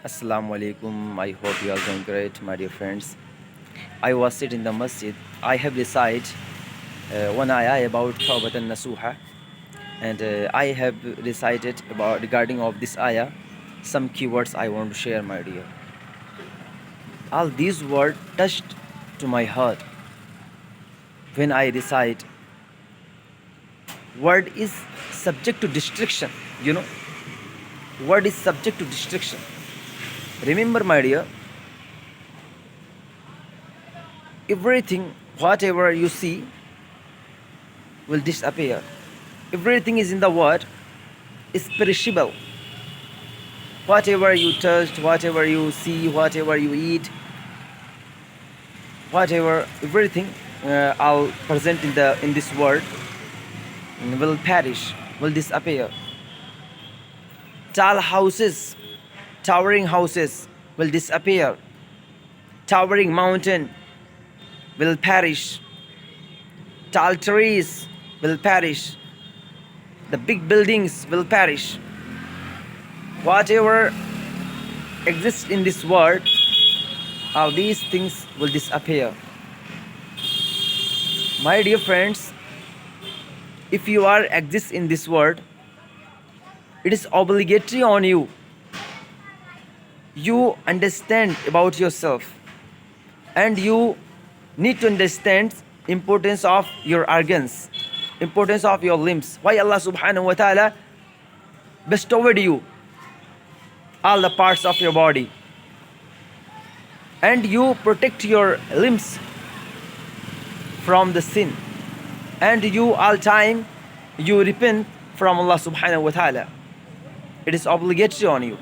Assalamu alaikum. I hope you are doing great, my dear friends. I was sitting in the masjid. I have recited one ayah about Tawbat and Nasuha, and I have recited about regarding of this ayah some keywords I want to share, my dear. All these words touched to my heart when I recite. Word is subject to destruction. You know, word is subject to destruction. Remember, my dear, everything, whatever you see, will disappear. Everything is in the world is perishable. Whatever you touched, whatever you see, whatever you eat, whatever, everything all present in this world will perish, will disappear. Tall houses, towering houses will disappear. Towering mountain will perish. Tall trees will perish. The big buildings will perish. Whatever exists in this world, all these things will disappear. My dear friends, if you are exist in this world, it is obligatory on you. You understand about yourself, and you need to understand importance of your organs, importance of your limbs. Why Allah subhanahu wa ta'ala bestowed you all the parts of your body, and you protect your limbs from the sin, and you all time you repent from Allah subhanahu wa ta'ala. It is obligatory on you.